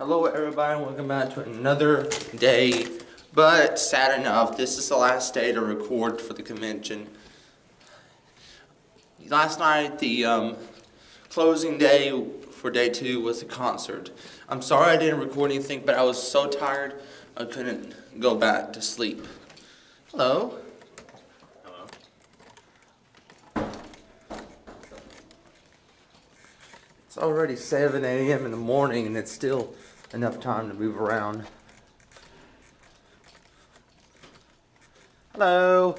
Hello everybody, and welcome back to another day. But sad enough, this is the last day to record for the convention. Last night, the closing day for day 2 was the concert. I'm sorry I didn't record anything, but I was so tired I couldn't go back to sleep. Hello. It's already 7 a.m. in the morning and it's still enough time to move around. Hello.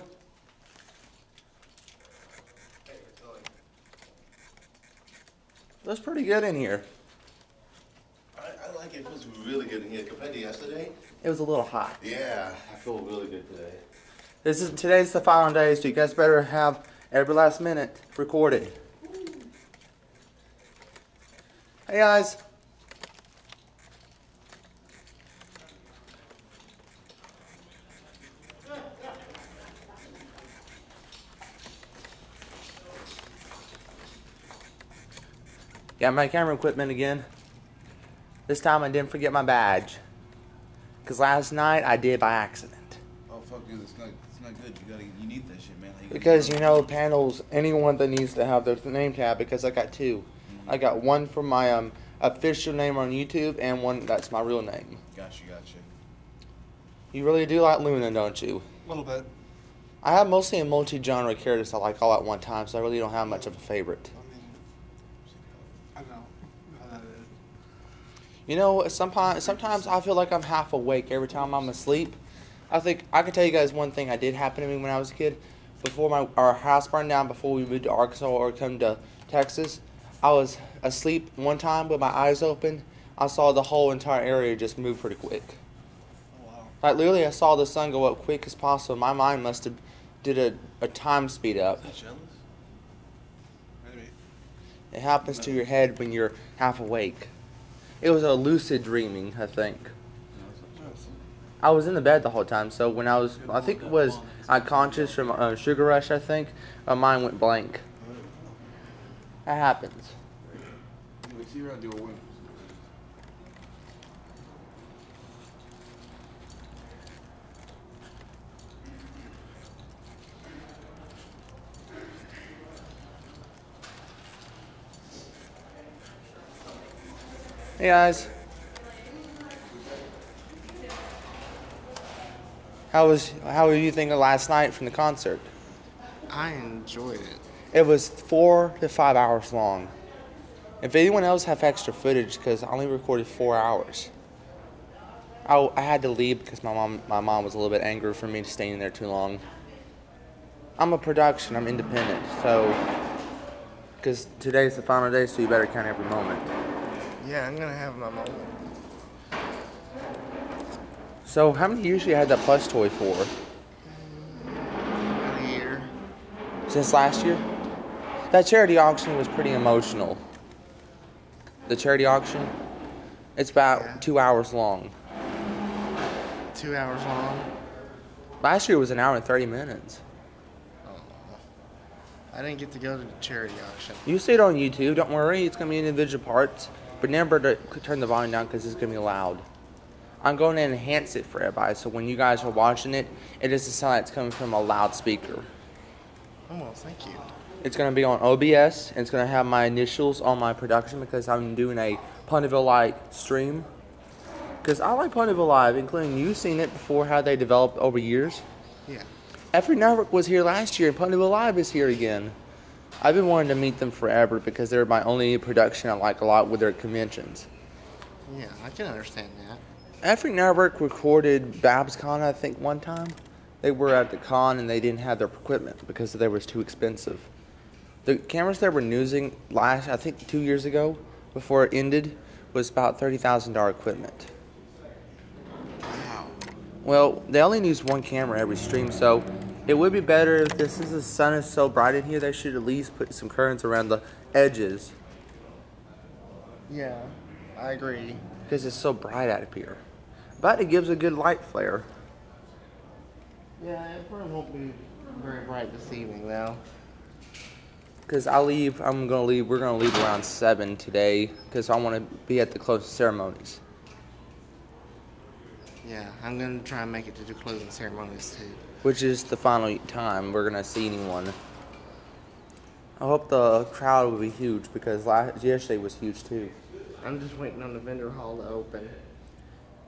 That's pretty good in here. I like it. It feels really good in here compared to yesterday. It was a little hot. Yeah, I feel really good today. Today's the final day, so you guys better have every last minute recorded. Hey guys. Got my camera equipment again. This time I didn't forget my badge. Because last night I did by accident. Oh fuck you, it's not good. You need that shit, man. Because you know, panels, anyone that needs to have their name tag, because I got two. I got one for my official name on YouTube and one that's my real name. Gotcha. You really do like Luna, don't you? A little bit. I have mostly a multi-genre characters I like all at one time, so I really don't have much of a favorite. I know how that is. You know, sometimes I feel like I'm half awake every time I'm asleep. I think I can tell you guys one thing that did happen to me when I was a kid. Before our house burned down, before we moved to Arkansas or come to Texas, I was asleep one time with my eyes open. I saw the whole entire area just move pretty quick. Oh, wow. Like literally, I saw the sun go up quick as possible. My mind must have did a time speed up. Is that jealous? Maybe. It happens to your head when you're half awake. It was a lucid dreaming, I think. I was in the bed the whole time, so when I think it was unconscious from Sugar Rush, I think, my mind went blank. That happens. Hey guys. How were you thinking last night from the concert? I enjoyed it. It was 4 to 5 hours long. If anyone else have extra footage, because I only recorded 4 hours. I had to leave because my mom was a little bit angry for me staying there too long. I'm a production, I'm independent, so because today's the final day, so you better count every moment. Yeah, I'm gonna have my moment. So how many years you had that plush toy for? About a year. Since last year? That charity auction was pretty emotional. The charity auction? It's about 2 hours long. 2 hours long. Last year was an hour and 30 minutes. Oh, I didn't get to go to the charity auction. You see it on YouTube, don't worry, it's going to be individual parts. But remember to turn the volume down because it's going to be loud. I'm going to enhance it for everybody, so when you guys are watching it, it is the sound that's coming from a loudspeaker. Oh, well, thank you. It's going to be on OBS, and it's going to have my initials on my production because I'm doing a Ponyville Live stream. Because I like Ponyville Live, including you seen it before, how they developed over years. Yeah. Every Network was here last year, and Ponyville Live is here again. I've been wanting to meet them forever because they're my only production I like a lot with their conventions. Yeah, I can understand that. Every Network recorded BabsCon, I think, one time. They were at the con and they didn't have their equipment because they was too expensive. The cameras they were using I think 2 years ago, before it ended, was about $30,000 equipment. Wow. Well, they only use one camera every stream, so it would be better if the sun is so bright in here, they should at least put some curtains around the edges. Yeah, I agree. Because it's so bright out of here. But it gives a good light flare. Yeah, it probably won't be very bright this evening, though. Because we're going to leave around 7 today, because I want to be at the closing ceremonies. Yeah, I'm gonna try and make it to the closing ceremonies too. which is the final time we're gonna see anyone. I hope the crowd will be huge because yesterday was huge too. I'm just waiting on the vendor hall to open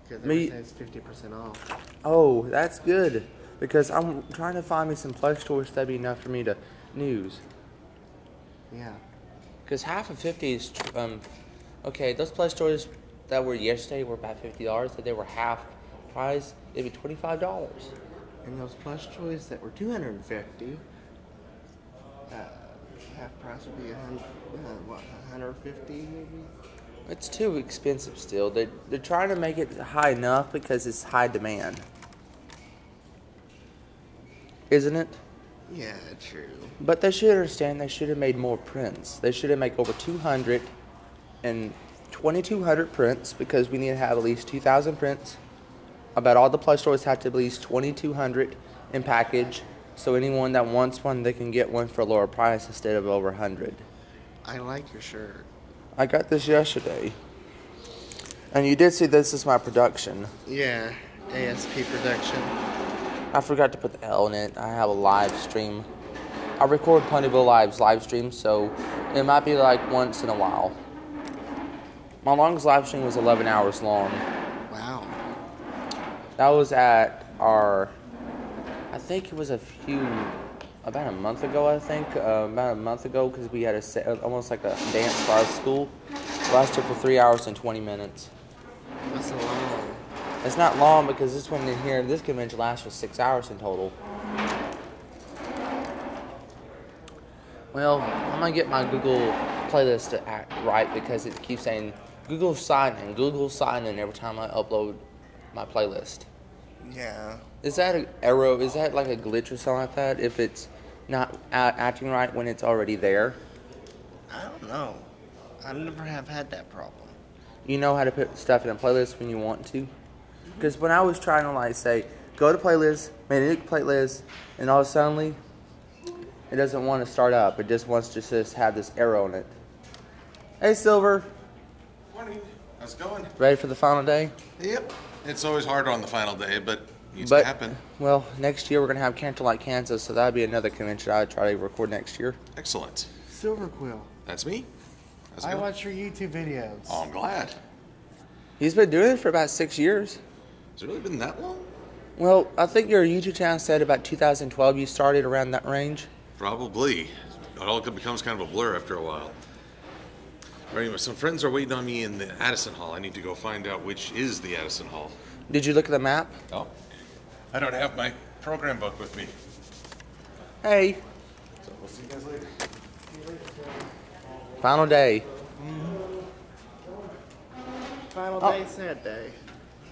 because Me- everything's 50% off. Oh, that's good because I'm trying to find me some plush toys that'd be enough for me to use. Yeah. Because half of 50 is okay. Those plush toys that were yesterday were about $50. If they were half price, it'd be $25. And those plush toys that were $250, half price would be $150 maybe. It's too expensive still. They're trying to make it high enough because it's high demand, isn't it? Yeah, true. But they should understand they should have made more prints. They should have made over 200 and 2,200 prints because we need to have at least 2,000 prints. About all the plush toys have to be at least 2,200 in package. So anyone that wants one, they can get one for a lower price instead of over 100. I like your shirt. I got this yesterday. And you did see this is my production. Yeah, ASP production. I forgot to put the L in it. I have a live stream. I record Ponyville Live's live stream, so it might be like once in a while. My longest live stream was 11 hours long. Wow. That was at our, I think it was about a month ago, because we had almost like a dance for our school. It lasted for 3 hours and 20 minutes. That's a long. It's not long because this one in here, this convention lasts for 6 hours in total. Well, I'm gonna get my Google playlist to act right because it keeps saying Google sign in every time I upload my playlist. Yeah. Is that an error? Is that like a glitch or something like that? If it's not acting right when it's already there? I don't know. I never have had that problem. You know how to put stuff in a playlist when you want to? Because when I was trying to like say, go to playlist, made a new playlist, and all of a sudden, it doesn't want to start up. It just wants to just have this arrow in it. Hey, Silver. Morning. How's it going? Ready for the final day? Yep. It's always hard on the final day, but needs to happen. Well, next year we're going to have Canterlight, Kansas, so that'd be another convention I'd try to record next year. Excellent. Silver Quill. That's me. How's it I going? watch your YouTube videos. Oh, I'm glad. He's been doing it for about 6 years. Has it really been that long? Well, I think your YouTube channel said about 2012 you started around that range. Probably. It all becomes kind of a blur after a while. Anyway, some friends are waiting on me in the Addison Hall. I need to go find out which is the Addison Hall. Did you look at the map? Oh. I don't have my program book with me. Hey, So we'll see you guys later. final day. Final Oh. day, sad day.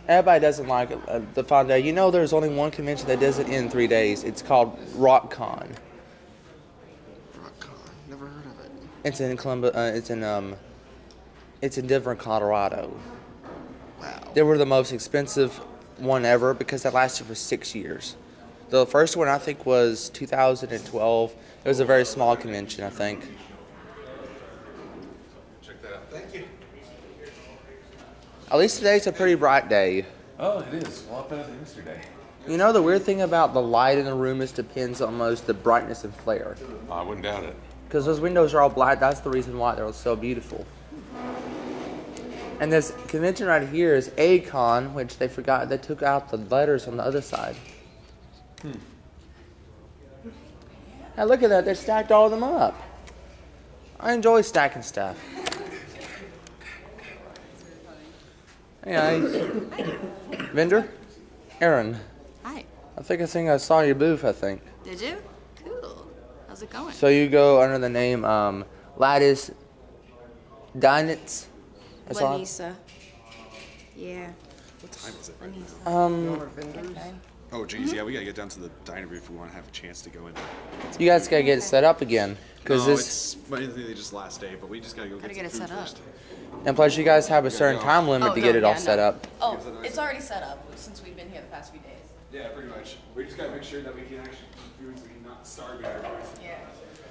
Everybody doesn't like the final day. You know there's only one convention that doesn't end 3 days. It's called RockCon. RockCon. Never heard of it. It's in Columbus. It's in Denver, Colorado. Wow. They were the most expensive one ever because that lasted for 6 years. The first one I think was 2012. It was a very small convention, I think. Check that out. Thank you. At least today's a pretty bright day. Oh, it is. A lot better than yesterday. You know the weird thing about the light in the room is depends on most the brightness and flare. I wouldn't doubt it. Because those windows are all black. That's the reason why they're so beautiful. And this convention right here is ACON, which they forgot. They took out the letters on the other side. Now look at that. They stacked all of them up. I enjoy stacking stuff. Hey, guys. Vendor? Aaron. Hi. I think I saw your booth, I think. Did you? Cool. How's it going? So you go under the name Lattice Dynitz? That's all? Lanisa. Yeah. What time is it right Lanisa. now? Okay. Oh, geez, yeah, we gotta get down to the diner if we want to have a chance to go in there. You guys gotta get it set up again. Cause No, this, it's Wednesday, just last day, but we just gotta go Gotta get get some it food set up. first. and plus you guys have a certain time limit to get it all set up. Oh, it's already set up since we've been here the past few days. Yeah, pretty much. We just gotta make sure that we can actually eat food so we can not starve everybody. Yeah.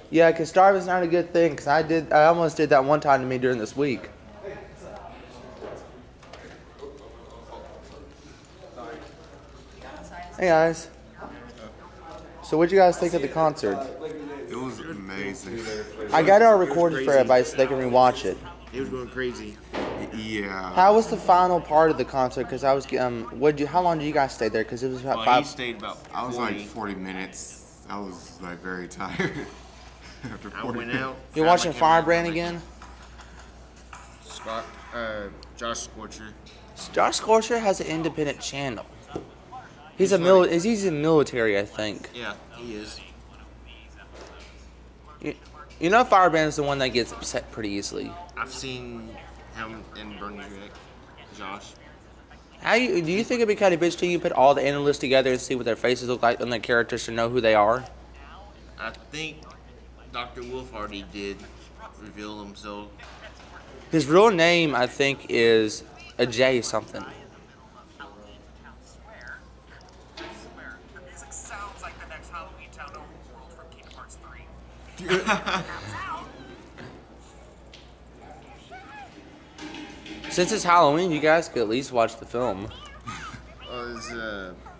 Yeah, cause starving's not a good thing. Cause I almost did that one time to me during this week. No, Hey guys. So what'd you guys think of the concert? It was amazing. I got it all recorded for everybody so they can rewatch it. He was going crazy. Yeah. How was the final part of the concert? Because I was, how long did you guys stay there? Because it was about He 5. stayed about 40. I was like 40 minutes. I was like very tired. After I 40 went minutes. out. You're grabbed watching my camera, Firebrand went again? Scott, Josh Scorcher. Josh Scorcher has an independent channel. He's he's in military, I think. Yeah, he is. You know, Firebrand is the one that gets upset pretty easily. I've seen him in Bernie's React. Josh. Do you think it'd be kind of interesting you put all the analysts together and see what their faces look like and their characters to know who they are? I think Dr. Wolf already did reveal himself. His real name, I think, is a J something. Since it's Halloween, you guys could at least watch the film.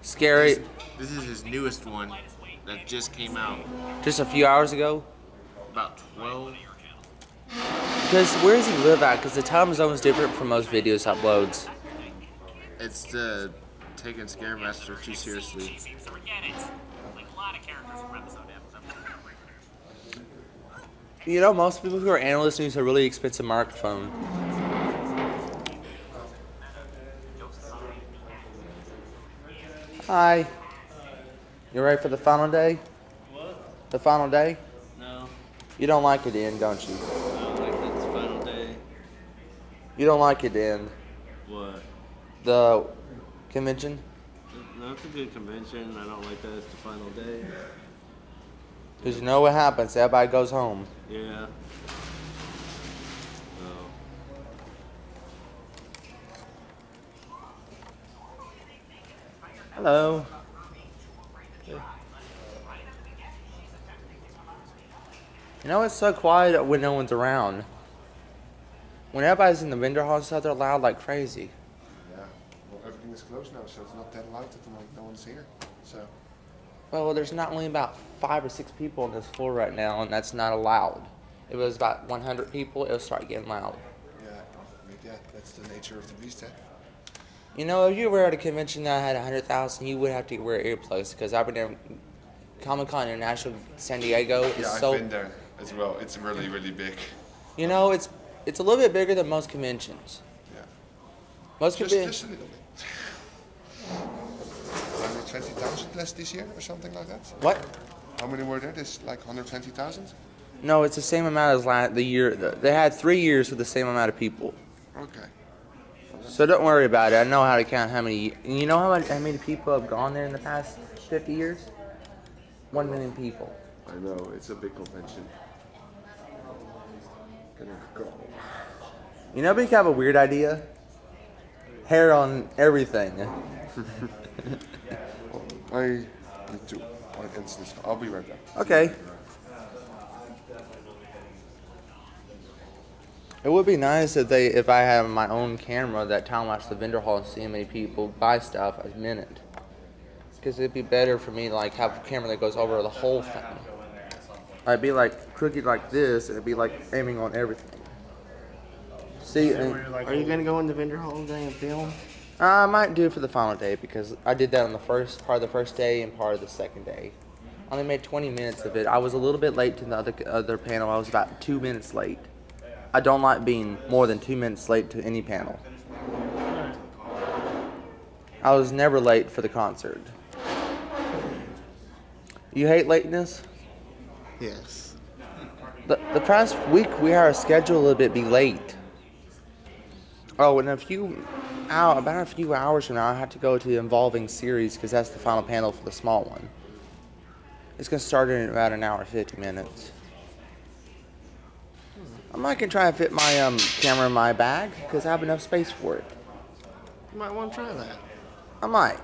Scary. This is his newest one that just came out Just a few hours ago. about 12. Because where does he live at? Because the time zone is different from most videos uploads. It's taking Scaremaster too seriously. You know, most people who are analysts use a really expensive microphone. Hi. You ready for the final day? What? The final day? No, You don't like it to end, don't you? I don't like that it's final day. You don't like it to end. What? The convention? No, it's a good convention. I don't like that it's the final day. Because you know what happens. Everybody goes home. Yeah. So, Hello. You know, it's so quiet when no one's around. When everybody's in the vendor hall and stuff, they're loud like crazy. Yeah, well, everything is closed now, so it's not that loud at the moment. No one's here. So, Well, there's not only about 5 or 6 people on this floor right now, and that's not allowed. If it was about 100 people, it'll start getting loud. yeah, that's the nature of the beast, eh? You know, if you were at a convention that had 100,000, you would have to wear earplugs, because I've been there. Comic-Con International San Diego is Yeah, so... I've been there as well. It's really, really big. You know, it's a little bit bigger than most conventions. Yeah. Most Just conventions... a little bit. 120,000 less this year or something like that? What? How many were there? There's like 120,000? No, it's the same amount as the year. They had 3 years with the same amount of people. Okay. So don't worry about it. I know how to count how many. You know how many people have gone there in the past 50 years? 1 million people. I know, it's a big convention. Gonna go. You know, we have a weird idea. Hair on everything. I need to answer this. I'll be right back. Okay. It would be nice if I had my own camera that time-lapse the vendor hall and see how many people buy stuff a minute. Because it'd be better for me to like have a camera that goes over the whole thing. I'd be like crooked like this, and it'd be like aiming on everything. See, Are you gonna go in the vendor hall today and film? I might do it for the final day because I did that on the first part of the first day and part of the second day. I only made 20 minutes of it. I was a little bit late to the other panel. I was about 2 minutes late. I don't like being more than 2 minutes late to any panel. I was never late for the concert. You hate lateness? Yes. The past week we had our schedule a little bit be late. Oh, in about a few hours from now, I have to go to the Involving Series because that's the final panel for the small one. It's going to start in about an hour and 50 minutes. I might can try and fit my camera in my bag because I have enough space for it. You might want to try that. I might.